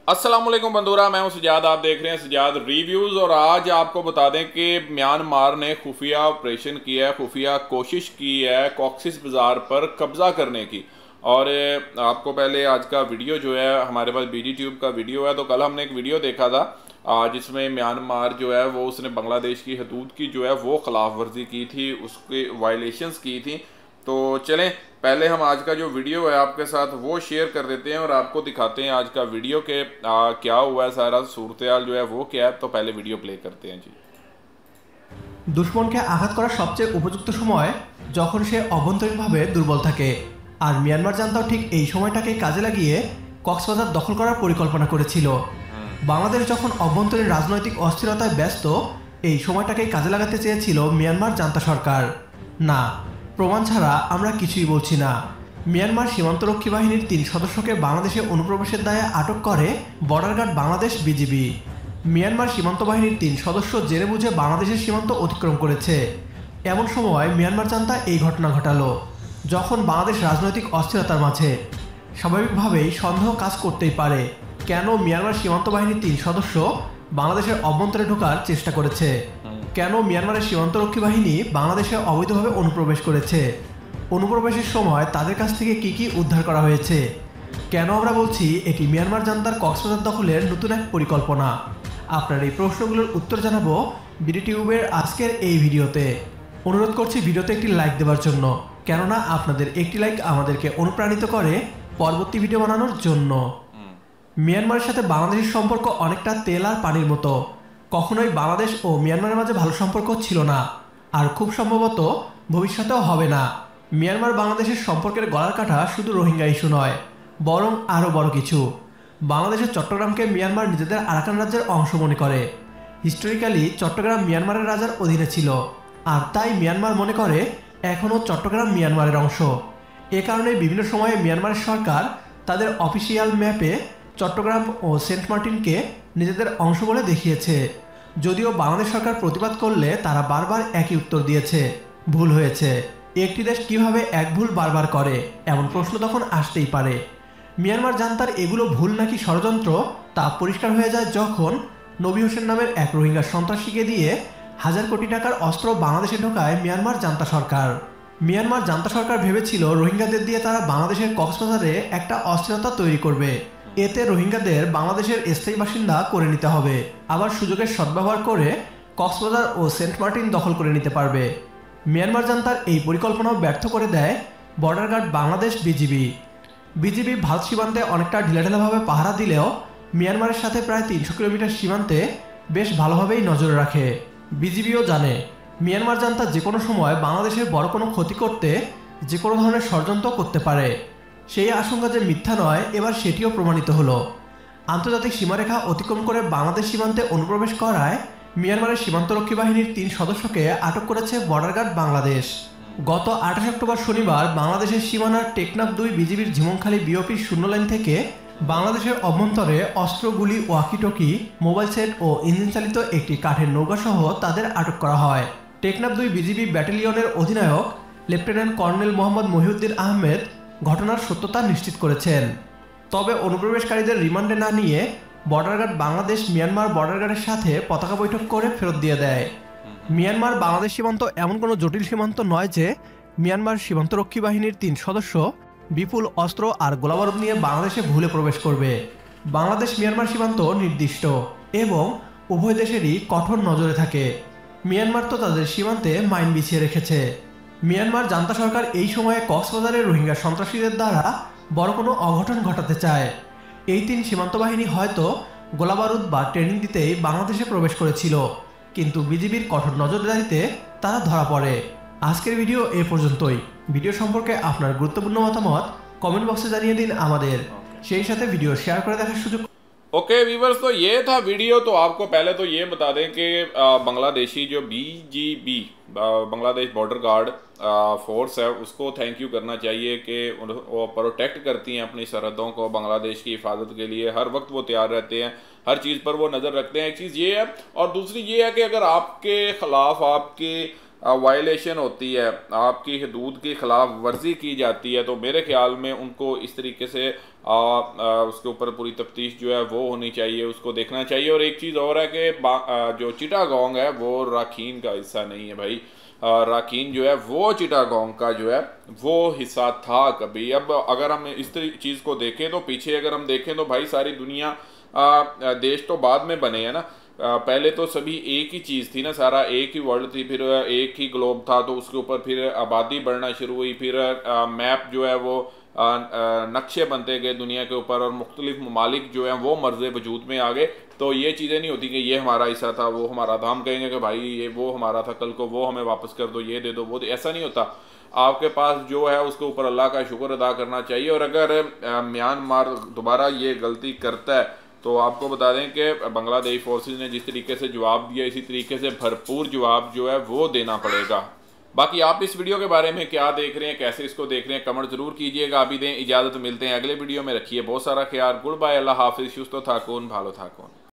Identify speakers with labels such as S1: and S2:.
S1: अस्सलाम वालेकुम बंदूरा, मैं हूं सजाद। आप देख रहे हैं सजाद रिव्यूज़। और आज आपको बता दें कि म्यांमार ने खुफिया ऑपरेशन किया है, खुफिया कोशिश की है कॉक्सिस बाज़ार पर कब्ज़ा करने की। और आपको पहले आज का वीडियो जो है, हमारे पास बीडी ट्यूब का वीडियो है, तो कल हमने एक वीडियो देखा था जिसमें म्यांमार जो है वो उसने बांग्लादेश की हदूद की जो है वो खिलाफ वर्जी की थी, उसके वायलेशंस की थी। तो चलें पहले हम आज का जो वीडियो है आपके साथ वो शेयर कर देते हैं और आपको दिखाते हैं आज का वीडियो के क्या हुआ है, सारा सूरत हाल जो है वो क्या है। तो पहले वीडियो प्ले करते हैं जी।
S2: দুশ্মনকে আঘাত করার সবচেয়ে উপযুক্ত সময় যখন সে অভ্যন্তরীণভাবে দুর্বল থাকে। আর মিয়ানমার জান্তাও ঠিক এই সময়টাকে কাজে লাগিয়ে কক্সবাজার দখল করার পরিকল্পনা করেছিল। বাংলাদেশ যখন অভ্যন্তরীণ রাজনৈতিক অস্থিরতায় ব্যস্ত, এই সময়টাকেই কাজে লাগাতে চেয়েছিল মিয়ানমার জান্তা সরকার। না, প্রমাণ ছাড়া আমরা কিছুই বলছি না। মিয়ানমার সীমান্তরক্ষী বাহিনীর ৩ সদস্যকে বাংলাদেশে অনুপ্রবেশের দায়ে আটক করে border guard Bangladesh BGB. Myanmar সীমান্ত বাহিনীর ৩ সদস্য জেনে বুঝে বাংলাদেশের সীমান্ত অতিক্রম করেছে। এমন সময় মিয়ানমার জান্তা এই ঘটনা ঘটালো যখন বাংলাদেশ রাজনৈতিক অস্থিরতার মাঝে। স্বাভাবিকভাবেই সন্দেহ কাজ করতেই পারে, কেন মিয়ানমার সীমান্ত বাহিনীর ৩ সদস্য বাংলাদেশের অভ্যন্তরে ঢোকার চেষ্টা করেছে, কেন মিয়ানমারের সীমান্তরক্ষী বাহিনী বাংলাদেশে অবৈধভাবে অনুপ্রবেশ করেছে, অনুপ্রবেশের সময় তাদের কাছ থেকে কি উদ্ধার করা হয়েছে, কেন আমরা বলছি এটি মিয়ানমার জান্তার কক্সবাজার দখলের নতুন এক পরিকল্পনা। আপনার এই প্রশ্নগুলোর উত্তর জানাবো বিডি টিউবের আজকের এই ভিডিওতে। অনুরোধ করছি ভিডিওতে একটি লাইক দেওয়ার জন্য, কেননা আপনাদের একটি লাইক আমাদেরকে অনুপ্রাণিত করে পরবর্তী ভিডিও বানানোর জন্য। মিয়ানমারের সাথে বাংলাদেশের সম্পর্ক অনেকটা তেল আর পানির মতো। কখনোই বাংলাদেশ ও মিয়ানমারের মাঝে ভালো সম্পর্ক ছিল না, আর খুব সম্ভবত ভবিষ্যতেও হবে না। মিয়ানমার বাংলাদেশের সম্পর্কের গলার কাটা শুধু রোহিঙ্গা ইস্যু নয়, বরং আরও বড় কিছু। বাংলাদেশের চট্টগ্রামকে মিয়ানমার নিজেদের আরাকান রাজ্যের অংশ মনে করে। হিস্টোরিক্যালি চট্টগ্রাম মিয়ানমারের রাজার অধীনে ছিল, আর তাই মিয়ানমার মনে করে এখনও চট্টগ্রাম মিয়ানমারের অংশ। এ কারণে বিভিন্ন সময়ে মিয়ানমারের সরকার তাদের অফিসিয়াল ম্যাপে চট্টগ্রাম ও সেন্ট মার্টিনকে নিজেদের অংশ বলে দেখিয়েছে। যদিও বাংলাদেশ সরকার প্রতিবাদ করলে তারা বারবার একই উত্তর দিয়েছে, ভুল হয়েছে। একটি দেশ কিভাবে এক ভুল বারবার করে, এমন প্রশ্ন তখন আসতেই পারে। মিয়ানমার জান্তার এগুলো ভুল নাকি ষড়যন্ত্র তা পরিষ্কার হয়ে যায় যখন নবী হোসেন নামের এক রোহিঙ্গা সন্ত্রাসীকে দিয়ে 1000 কোটি টাকার অস্ত্র বাংলাদেশে ঢোকায় মিয়ানমার জান্তা সরকার। মিয়ানমার জান্তা সরকার ভেবেছিল রোহিঙ্গাদের দিয়ে তারা বাংলাদেশের কক্সবাজারে একটা অস্থিরতা তৈরি করবে। এতে রোহিঙ্গাদের বাংলাদেশের স্থায়ী বাসিন্দা করে নিতে হবে, আবার সুযোগের সদ্ব্যবহার করে কক্সবাজার ও সেন্ট মার্টিন দখল করে নিতে পারবে। মিয়ানমার জান্তার এই পরিকল্পনাও ব্যর্থ করে দেয় border guard Bangladesh BGB. BGB Bharat সীমান্তে অনেকটা ঢিলাঢালাভাবে পাহারা দিলেও মিয়ানমারের সাথে প্রায় 300 কিলোমিটার সীমান্তে বেশ ভালোভাবেই নজর রাখে। বিজিবিও জানে মিয়ানমার জান্তা যে কোনো সময় বাংলাদেশের বড় কোনো ক্ষতি করতে যে কোনো ধরনের ষড়যন্ত্র করতে পারে। সেই আশঙ্কা যে মিথ্যা নয়, এবার সেটিও প্রমাণিত হলো। আন্তর্জাতিক সীমারেখা অতিক্রম করে বাংলাদেশ সীমান্তে অনুপ্রবেশ করায় মিয়ানমারের সীমান্তরক্ষী বাহিনীর 3 সদস্যকে আটক করেছে বর্ডার গার্ড বাংলাদেশ। গত 28 অক্টোবর শনিবার বাংলাদেশের সীমানার টেকনাফ 2 বিজিবির ঝিমংখালী বিওপির শূন্য লাইন থেকে বাংলাদেশের অভ্যন্তরে অস্ত্র, গুলি, ওয়াকিটকি, মোবাইল সেট ও ইঞ্জিন চালিত একটি কাঠের নৌকাসহ তাদের আটক করা হয়। টেকনাফ 2 বিজিবি ব্যাটালিয়নের অধিনায়ক লেফটেন্যান্ট কর্নেল মোহাম্মদ মহিউদ্দিন আহমেদ ঘটনার সত্যতা নিশ্চিত করেছেন। তবে অনুপ্রবেশকারীদের রিমান্ডে না নিয়ে border guard Bangladesh Myanmar border গার্ডের সাথে পতাকা বৈঠক করে ফেরত দিয়ে দেয়। মিয়ানমার বাংলাদেশ সীমান্ত এমন কোনো জটিল সীমান্ত নয় যে মিয়ানমার সীমান্তরক্ষী বাহিনীর 3 সদস্য বিপুল অস্ত্র আর গোলাবারুদ নিয়ে বাংলাদেশে ভুলে প্রবেশ করবে। বাংলাদেশ মিয়ানমার সীমান্ত নির্দিষ্ট এবং উভয় দেশেরই কঠোর নজরে থাকে। মিয়ানমার তো তাদের সীমান্তে মাইন বিছিয়ে রেখেছে। মিয়ানমার জান্তা সরকার এই সময়ে কক্সবাজারের রোহিঙ্গা সন্ত্রাসীদের দ্বারা বড় কোনো অঘটন ঘটাতে চায়। এই 3 সীমান্ত বাহিনী হয়তো গোলাবারুদ বা ট্রেনিং দিতেই বাংলাদেশে প্রবেশ করেছিল, কিন্তু বিজিবির কঠোর নজরদারিতে তারা ধরা পড়ে। আজকের ভিডিও এ পর্যন্তই। ভিডিও সম্পর্কে আপনার গুরুত্বপূর্ণ মতামত কমেন্ট বক্সে জানিয়ে দিন আমাদের, সেই সাথে ভিডিও শেয়ার করে দেখার সুযোগ।
S1: ओके वीवर्स, तो ये था वीडियो। तो आपको पहले तो ये बता दें कि बांग्लादेशी जो BGB Bangladesh border guard force है उसको थैंक यू करना चाहिए कि वो प्रोटेक्ट करती हैं अपनी सरहदों को। बांग्लादेश की हिफाजत के लिए हर वक्त वो तैयार रहते हैं, हर चीज़ पर वो नज़र रखते हैं। एक चीज़ ये है, और दूसरी ये है कि अगर आपके ख़िलाफ़ आपके वायलेशन होती है, आपकी हदूद की खिलाफ वर्जी की जाती है, तो मेरे ख्याल में उनको इस तरीके से उसके ऊपर पूरी तफ्तीश जो है वो होनी चाहिए, उसको देखना चाहिए। और एक चीज़ और है कि जो चिटागोंग है वो राखीन का हिस्सा नहीं है भाई। राखीन जो है वो चिटागोंग का जो है वो हिस्सा था कभी। अब अगर हम इस चीज़ को देखें तो पीछे अगर हम देखें तो भाई सारी दुनिया देश तो बाद में बने हैं ना। पहले तो सभी एक ही चीज़ थी ना, सारा एक ही वर्ल्ड थी, फिर एक ही ग्लोब था, तो उसके ऊपर फिर आबादी बढ़ना शुरू हुई, फिर मैप जो है वो नक्शे बनते गए दुनिया के ऊपर, और मुख्तलिफ ममालिक जो हैं वो मर्ज़ वजूद में आ गए। तो ये चीज़ें नहीं होती कि ये हमारा हिस्सा था वो हमारा था, हम कहेंगे कि भाई ये वो हमारा था, कल को वो हमें वापस कर दो, ये दे दो, वो दे, ऐसा नहीं होता। आपके पास जो है उसके ऊपर अल्लाह का शुक्र अदा करना चाहिए। और अगर म्यांमार दोबारा ये गलती करता है तो आपको बता दें कि बांग्लादेश फोर्सेस ने जिस तरीके से जवाब दिया, इसी तरीके से भरपूर जवाब जो है वो देना पड़ेगा। बाकी आप इस वीडियो के बारे में क्या देख रहे हैं, कैसे इसको देख रहे हैं, कमेंट जरूर कीजिएगा। अभी दें इजाज़त, मिलते हैं अगले वीडियो में, रखिए बहुत सारा ख्याल, गुड बाय, अल्लाह हाफिज़, सुस्तो थाकून, भालो थाकून।